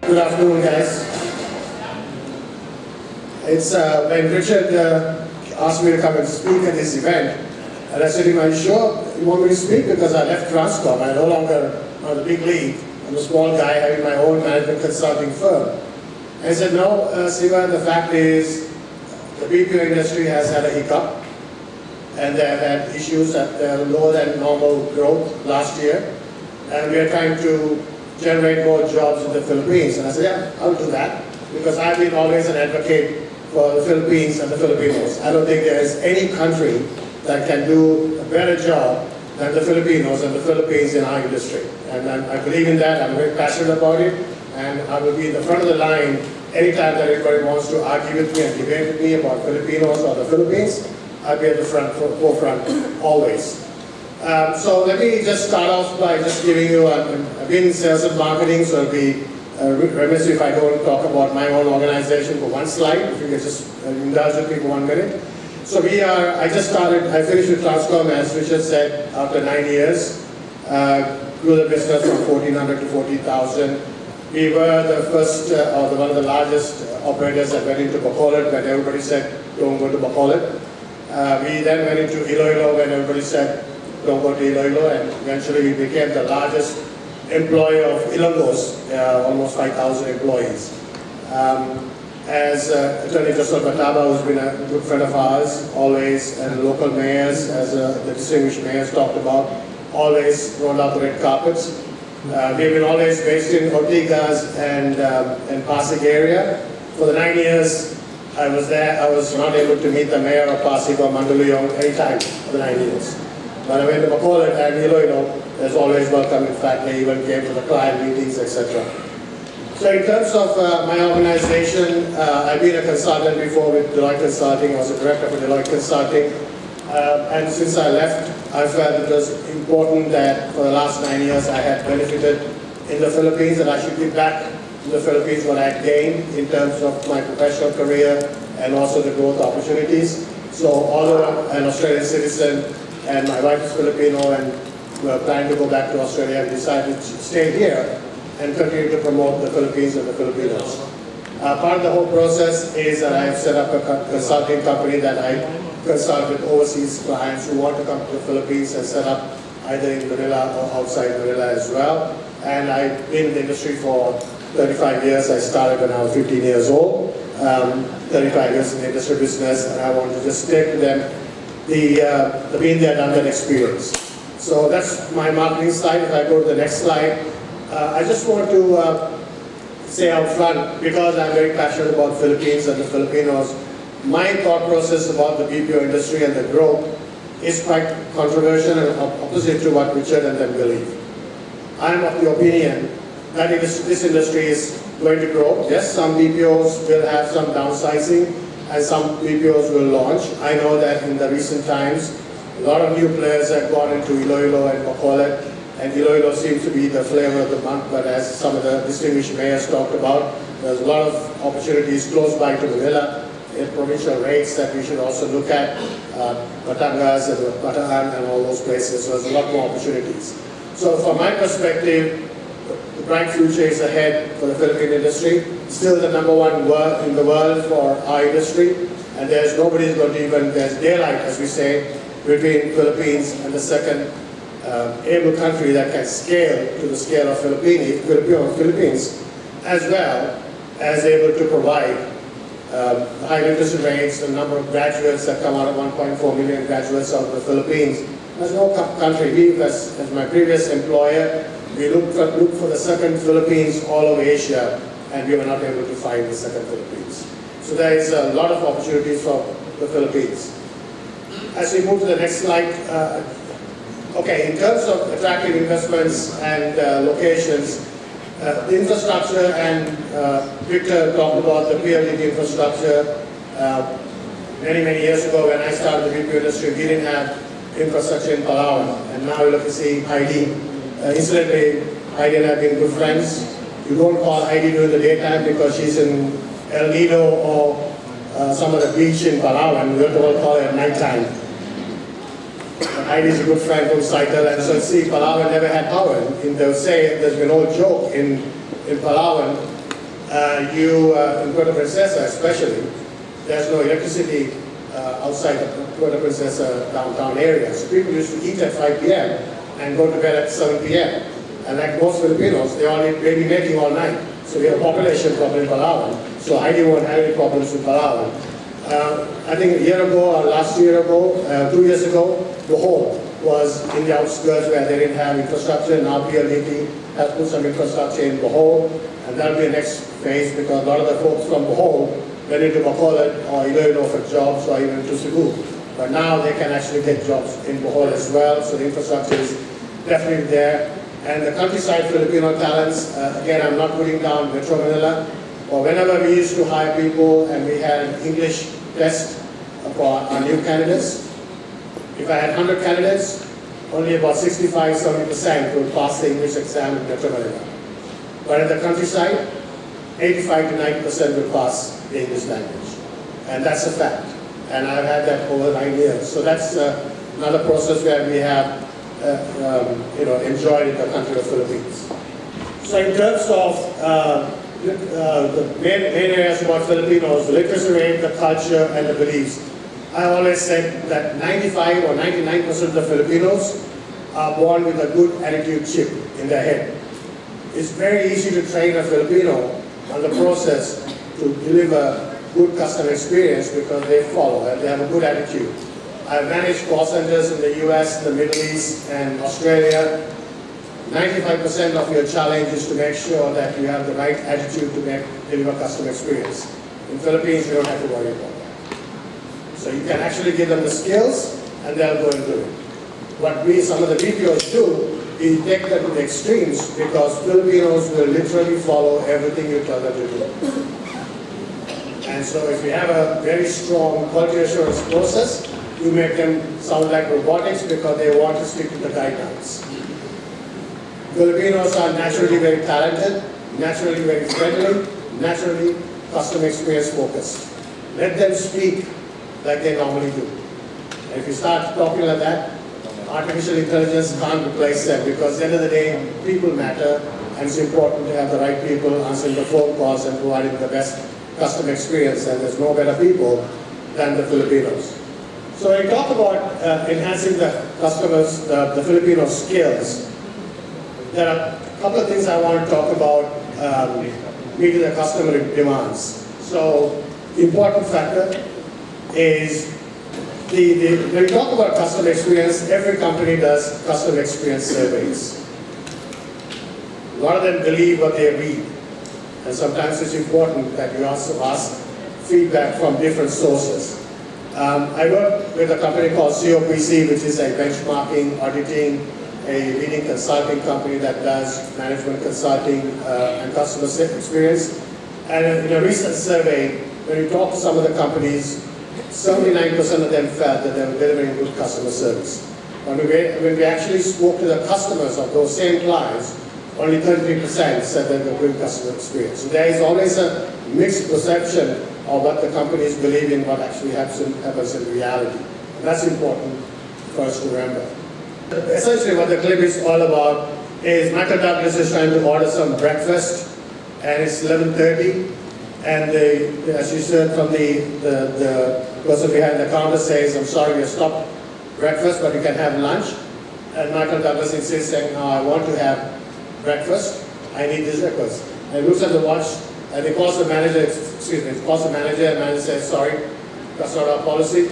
Good afternoon, guys. It's when Richard asked me to come and speak at this event, and I said to him, "Are you sure you want me to speak? Because I left Transcom. I'm no longer on the big league. I'm a small guy having my own management consulting firm." And he said, "No, Siva, the fact is the BPO industry has had a hiccup, and they have had issues at lower than normal growth last year, and we are trying to generate more jobs in the Philippines." And I said, "Yeah, I'll do that, because I've been always an advocate for the Philippines and the Filipinos. I don't think there is any country that can do a better job than the Filipinos and the Philippines in our industry. And I believe in that. I'm very passionate about it, and I will be in the front of the line anytime that anybody wants to argue with me and debate with me about Filipinos or the Philippines. I'll be at the forefront always." So let me just start off by just giving you, I've been in sales and marketing, so it'll be remiss if I don't talk about my own organization for one slide, if you could just indulge with me for 1 minute. So I finished with Transcom, as Richard said, after 9 years, grew the business from 1,400 to 40,000. We were the first, one of the largest operators that went into Bacolod when everybody said, "Don't go to Bacolod." We then went into Iloilo when everybody said, "Don't go to Iloilo," and eventually we became the largest employer of Ilonggos, almost 5,000 employees. As Attorney Joseph Bataba, who's been a good friend of ours, always, and local mayors, as the distinguished mayors talked about, always rolled out the red carpets. We've been always based in Ortigas and Pasig area. For the 9 years I was there, I was not able to meet the mayor of Pasig or Mandaluyong anytime for the 9 years. When I went to Bacolod and Iloilo, there's always welcome. In fact, they even came to the client meetings, etc. So in terms of my organization, I've been a consultant before with Deloitte Consulting. I was a director for Deloitte Consulting. And since I left, I felt it was important that for the last 9 years I had benefited in the Philippines, and I should give back to the Philippines what I had gained in terms of my professional career and also the growth opportunities. So although I'm an Australian citizen and my wife is Filipino and we're planning to go back to Australia, I decided to stay here and continue to promote the Philippines and the Filipinos. Part of the whole process is that I have set up a consulting company that I consult with overseas clients who want to come to the Philippines and set up either in Manila or outside Manila as well. And I've been in the industry for 35 years. I started when I was 15 years old. 35 years in the industry business, and I want to just take to them the been there, done that experience. So that's my marketing slide. If I go to the next slide, I just want to say out front, because I'm very passionate about Philippines and the Filipinos, my thought process about the BPO industry and the growth is quite controversial and opposite to what Richard and them believe. I'm of the opinion that this industry is going to grow. Yes, some BPOs will have some downsizing and some BPOs will launch. I know that in the recent times, a lot of new players have gone into Iloilo and Bacolod, and Iloilo seems to be the flavor of the month, but as some of the distinguished mayors talked about, there's a lot of opportunities close by to Manila in provincial rates that we should also look at, Batangas and Bataan and all those places. So there's a lot more opportunities. So from my perspective, the bright future is ahead for the Philippine industry. Still the number one in the world for our industry, and there's nobody's going to even, there's daylight, as we say, between Philippines and the second able country that can scale to the scale of Philippines, as well as able to provide high literacy rates, the number of graduates that come out of 1.4 million graduates out of the Philippines. There's no country. We, as my previous employer, we looked for the second Philippines all over Asia, and we were not able to find the second Philippines. So there is a lot of opportunities for the Philippines. As we move to the next slide, okay, in terms of attractive investments and locations, the infrastructure, and Victor talked about the PLDT infrastructure. Many years ago when I started the BPO industry, we didn't have infrastructure in Palawan, and now you look to see Heidi. Incidentally, Heidi and I have been good friends. You don't call Heidi during the daytime because she's in El Nido or some other beach in Palawan. You have to all call her at night time. Heidi is a good friend from Cycle, and so see, Palawan never had power. They'll say there's been no joke in Palawan. In Puerto Princesa especially, there's no electricity outside the Puerto Princesa downtown area. So people used to eat at 5 p.m. and go to bed at 7 p.m. And like most Filipinos, they'll be making all night. So we have a population problem in Palawan. So Heidi won't have any problems with Palawan. I think a year ago, or last year ago, 2 years ago, Bohol was in the outskirts where they didn't have infrastructure. Now PLDT has put some infrastructure in Bohol, and that'll be the next phase because a lot of the folks from Bohol went into Bacolod or Iloilo for jobs or even to Cebu. But now they can actually get jobs in Bohol as well, so the infrastructure is definitely there. And the countryside Filipino talents, again, I'm not putting down Metro Manila, or whenever we used to hire people and we had an English test for our new candidates, if I had 100 candidates, only about 65–70% would pass the English exam in Metro Manila. But in the countryside, 85–90% will pass the English language. And that's a fact. And I've had that over 9 years. So that's another process where we have enjoyed in the country of Philippines. So in terms of the main areas about Filipinos, the literacy rate, the culture, and the beliefs, I always said that 95 or 99% of the Filipinos are born with a good attitude chip in their head. It's very easy to train a Filipino on the process to deliver good customer experience because they follow and they have a good attitude. I've managed call centers in the US, the Middle East, and Australia. 95% of your challenge is to make sure that you have the right attitude to deliver customer experience. In Philippines, you don't have to worry about that. So you can actually give them the skills, and they'll go and do it. What some of the BPOs do, is take them to the extremes because Filipinos will literally follow everything you tell them to do. And so if you have a very strong quality assurance process, you make them sound like robotics because they want to stick to the guidelines. Filipinos are naturally very talented, naturally very friendly, naturally customer experience focused. Let them speak like they normally do. And if you start talking like that, artificial intelligence can't replace them because at the end of the day, people matter, and it's important to have the right people answering the phone calls and providing the best customer experience, and there's no better people than the Filipinos. So when we talk about enhancing the customers, the Filipino skills, there are a couple of things I want to talk about meeting the customer demands. So the important factor is when we talk about customer experience, every company does customer experience surveys. A lot of them believe what they read. And sometimes it's important that you also ask feedback from different sources. I work with a company called COPC, which is a benchmarking, auditing, a leading consulting company that does management consulting and customer experience. And in a recent survey, when we talked to some of the companies, 79% of them felt that they were delivering good customer service. When we actually spoke to the customers of those same clients, only 33% said that they were good customer experience. So there is always a mixed perception of what the companies believe in, what actually happens in reality. And that's important for us to remember. Essentially what the clip is all about is Michael Douglas is trying to order some breakfast, and it's 11:30, and as you heard from the person behind the counter says, I'm sorry, we have stopped breakfast, but you can have lunch. And Michael Douglas insists saying, no, I want to have breakfast, I need this breakfast. And he looks at the watch, and he calls the manager, and the manager says, sorry, that's not our policy.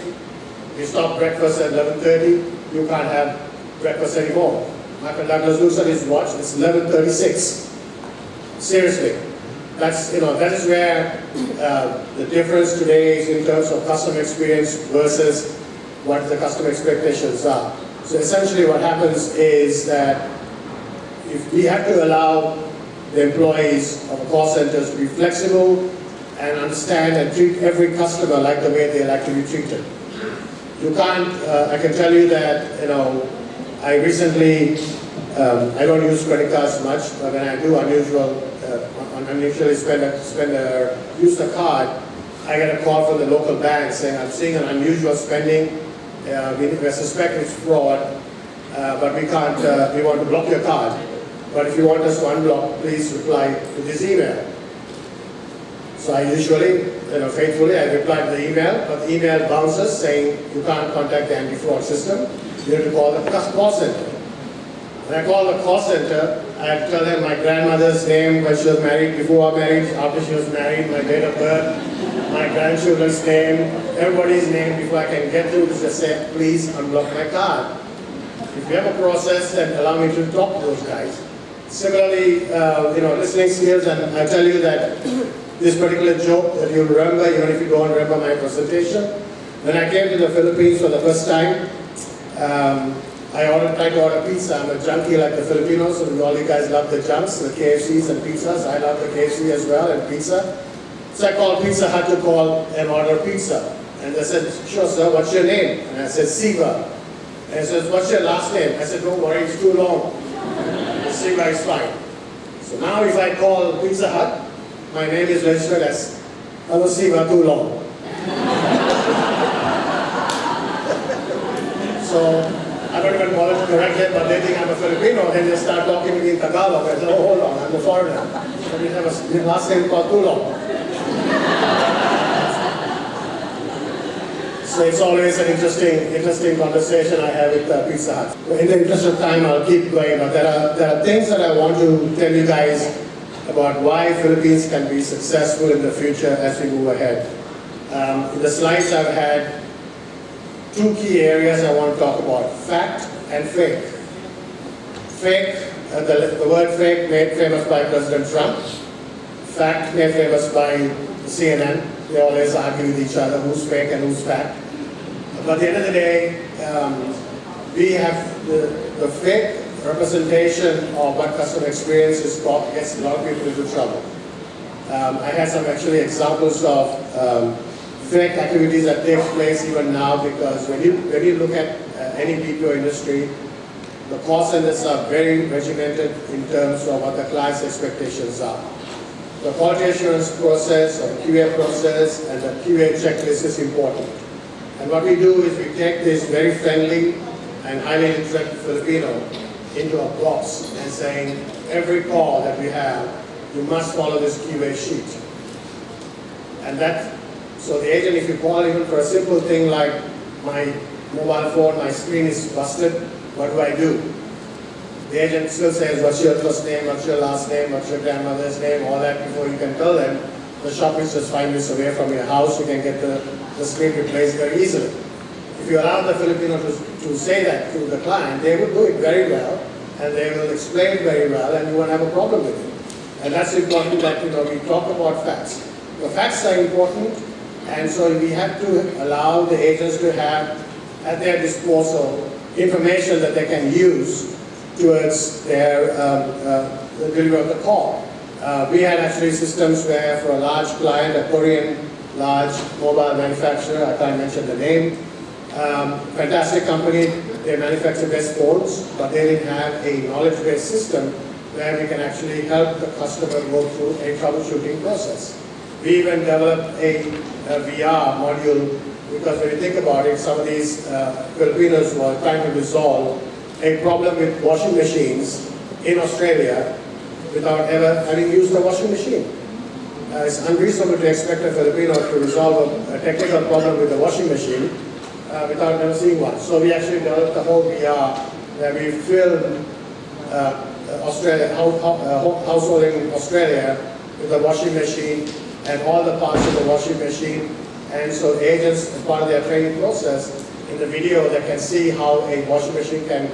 We stopped breakfast at 11:30, you can't have breakfast anymore. Michael Douglas looks at his watch, it's 11:36. Seriously. That is where the difference today is in terms of customer experience versus what the customer expectations are. So essentially what happens is that if we have to allow the employees of call centers to be flexible and understand and treat every customer like the way they like to be treated. You can't, I can tell you that, I recently, I don't use credit cards much, but when I do unusually use the card, I get a call from the local bank saying, I'm seeing an unusual spending, we suspect it's fraud, but we want to block your card. But if you want us to unblock, please reply to this email. So I usually, faithfully, I reply to the email, but the email bounces saying you can't contact the anti-fraud system. You have to call the call center. When I call the call center, I tell them my grandmother's name, when she was married, before our marriage, after she was married, my date of birth, my grandchildren's name, everybody's name. Before I can get through to just say, please unblock my card. If you have a process, then allow me to talk to those guys. Similarly, listening skills, and I tell you that this particular joke that you'll remember, even if you don't remember my presentation. When I came to the Philippines for the first time, I tried to order pizza. I'm a junkie like the Filipinos, so all you guys love the junks, the KFCs and pizzas. I love the KFC as well and pizza. So I called Pizza Hut to call and order pizza. And they said, sure sir, what's your name? And I said, Siva. And he says, what's your last name? I said, don't worry, it's too long. Siva is fine. So now if I call Pizza Hut, my name is registered as hello Siva, too long. So I don't even bother to correct them, but they think I'm a Filipino, and they start talking to me in Tagalog. I say, oh, hold on, I'm the foreigner. So we have a last name called too long. So it's always an interesting conversation I have with Pizza Hut. In the interest of time, I'll keep going, but there are things that I want to tell you guys about why Philippines can be successful in the future as we move ahead. In the slides I've had two key areas I want to talk about, fact and fake. Fake, the word fake made famous by President Trump. Fact made famous by CNN. They always argue with each other who's fake and who's fact. But at the end of the day, we have the fake representation of what customer experience is called gets a lot of people into trouble. I had some actually examples of fake activities that take place even now, because when you look at any BPO industry, the call centers are very regimented in terms of what the client's expectations are. The quality assurance process, or the QA process, and the QA checklist is important. And what we do is we take this very friendly and highly literate Filipino into a box and saying, every call that we have, you must follow this QA sheet. And so the agent, if you call even for a simple thing like my mobile phone, my screen is busted, what do? The agent still says, what's your first name, what's your last name, what's your grandmother's name, all that before you can tell them. The shop is just 5 minutes away from your house, you can get the screen replaced very easily. If you allow the Filipino to say that to the client, they will do it very well, and they will explain very well, and you won't have a problem with it. And that's important that we talk about facts. The facts are important, and so we have to allow the agents to have at their disposal information that they can use towards their delivery of the call. We had actually systems where for a large client, a Korean large mobile manufacturer, I can't mention the name, fantastic company, they manufacture best phones, but they didn't have a knowledge-based system where we can actually help the customer go through a troubleshooting process. We even developed a VR module, because when you think about it, some of these Filipinos were trying to resolve a problem with washing machines in Australia without ever having used a washing machine. It's unreasonable to expect a Filipino to resolve a technical problem with a washing machine without never seeing one. So we actually developed a whole VR where we filmed householding in Australia with a washing machine and all the parts of the washing machine. And so the agents, as part of their training process, in the video they can see how a washing machine can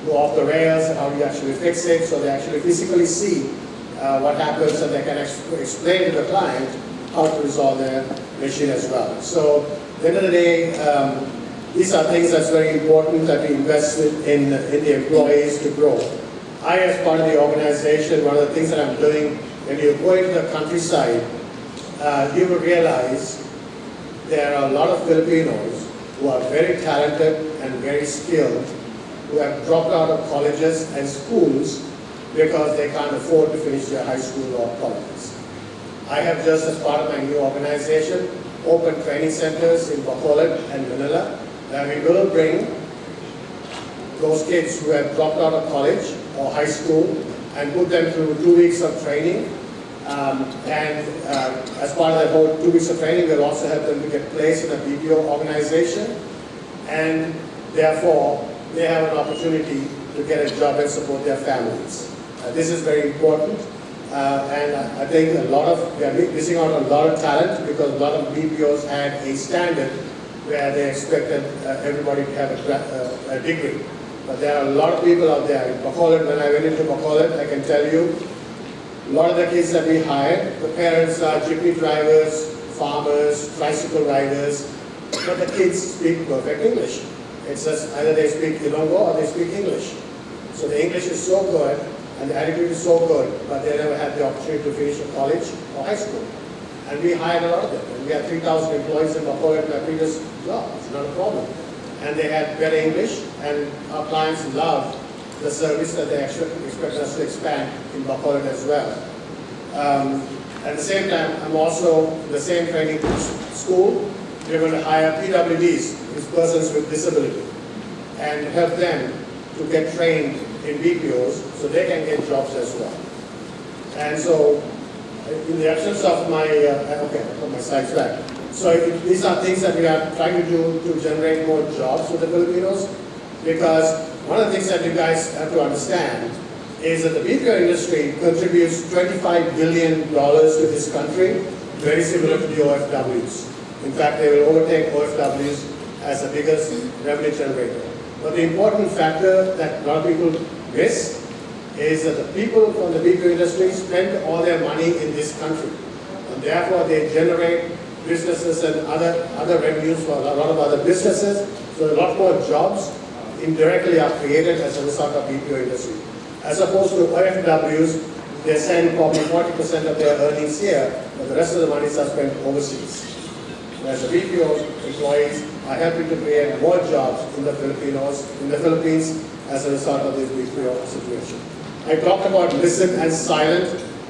go off the rails and how you actually fix it. So they actually physically see what happens, and they can explain to the client how to resolve their machine as well. So at the end of the day, these are things that's very important that we invest in the employees to grow. I, as part of the organization, one of the things that I'm doing, when you go into the countryside, you will realize there are a lot of Filipinos who are very talented and very skilled, who have dropped out of colleges and schools because they can't afford to finish their high school or colleges. I have just, as part of my new organization, opened training centers in Bacolod and Manila, where we will bring those kids who have dropped out of college or high school and put them through 2 weeks of training As part of that whole 2 weeks of training, we'll also help them to get placed in a BPO organization, and therefore they have an opportunity to get a job and support their families. This is very important, and I think we are missing out on a lot of talent because a lot of BPOs had a standard where they expected everybody to have a degree. But there are a lot of people out there. In Bacolod, when I went into Bacolod, I can tell you, a lot of the kids that we hired, the parents are jeepney drivers, farmers, tricycle riders, but the kids speak perfect English. It's just either they speak Ilongo or they speak English. So the English is so good and the attitude is so good, but they never had the opportunity to finish a college or high school. And we hired a lot of them. And we had 3,000 employees in Bacolod in my previous job. It's not a problem. And they had better English, and our clients loved the service that they expect us to expand in Bacolod as well. At the same time, I'm also in the same training school. We're going to hire PWDs, these persons with disability, and help them to get trained in BPOs so they can get jobs as well. And so, in the absence of my, okay, I'll put my slides back. So these are things that we are trying to do to generate more jobs for the Filipinos, because one of the things that you guys have to understand is that the BPO industry contributes $25 billion to this country, very similar to the OFWs. In fact, they will overtake OFWs as the biggest revenue generator. But the important factor that a lot of people miss is that the people from the BPO industry spend all their money in this country. And therefore, they generate businesses and other revenues for a lot of other businesses. So a lot more jobs indirectly are created as a result of BPO industry. As opposed to OFWs, they send probably 40% of their earnings here, but the rest of the money is spent overseas. Whereas the BPO employees are helping to create more jobs in the Philippines as a result of this BPO situation. I talked about listen and silent.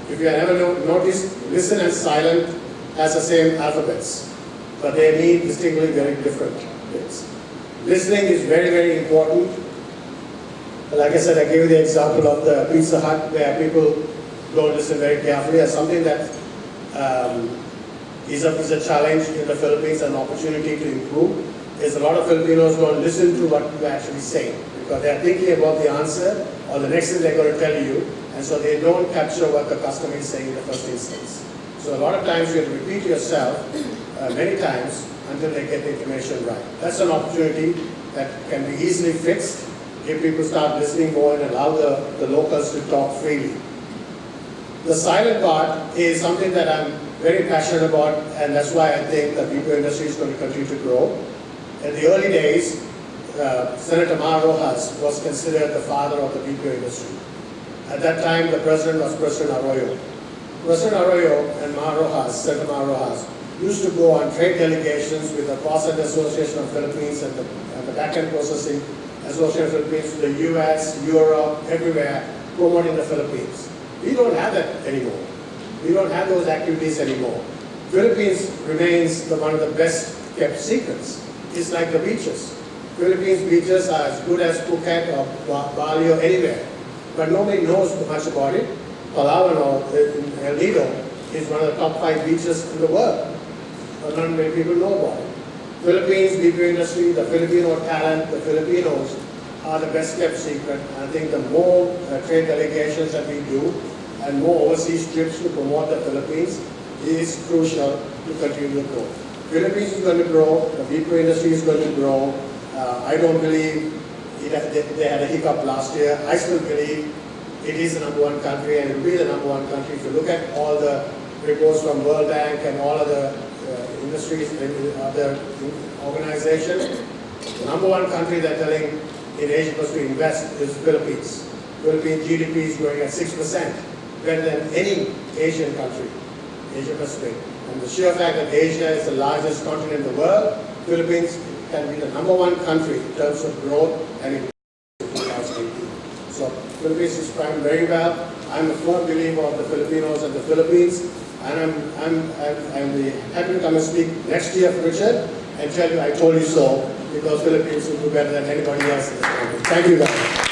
If you have ever noticed, listen and silent has the same alphabets, but they mean distinctly very different things. Listening is very, very important. Like I said, I gave you the example of the Pizza Hut where people don't listen very carefully as something that is a challenge in the Philippines, an opportunity to improve. Is a lot of Filipinos don't listen to what you actually say because they're thinking about the answer or the next thing they're going to tell you, and so they don't capture what the customer is saying in the first instance. So a lot of times you have to repeat yourself many times until they get the information right. That's an opportunity that can be easily fixed if people start listening more and allow the locals to talk freely. The silent part is something that I'm very passionate about, and that's why I think the BPO industry is going to continue to grow. In the early days, Senator Mar Rojas was considered the father of the BPO industry. At that time, the president was President Arroyo. President Arroyo and Senator Mar Rojas, used to go on trade delegations with the Process Association of Philippines and the Backend Processing Association of Philippines to the US, Europe, everywhere, promoting the Philippines. We don't have that anymore. We don't have those activities anymore. Philippines remains one of the best kept secrets. It's like the beaches. Philippines beaches are as good as Phuket or Bali or anywhere, but nobody knows much about it. Palawan or El Nido is one of the top 5 beaches in the world, but not many people know about it. Philippines BPO industry, the Filipino talent, the Filipinos are the best kept secret. I think the more trade delegations that we do and more overseas trips to promote the Philippines is crucial to continue to grow. Philippines is going to grow, the BPO industry is going to grow. I don't believe they had a hiccup last year. I still believe it is the #1 country and it will be the #1 country. If you look at all the reports from World Bank and all other industries and other organizations, the #1 country they're telling in Asia Pacific to invest is Philippines. Philippines GDP is growing at 6%, better than any Asian country, Asia Pacific. And the sheer fact that Asia is the largest continent in the world, Philippines can be the #1 country in terms of growth and in 2018. So Philippines is primed very well. I'm a firm believer of the Filipinos and the Philippines, and I'm happy to come and speak next year, Richard, and tell you I told you so, because Philippines will do better than anybody else in this country. Thank you guys.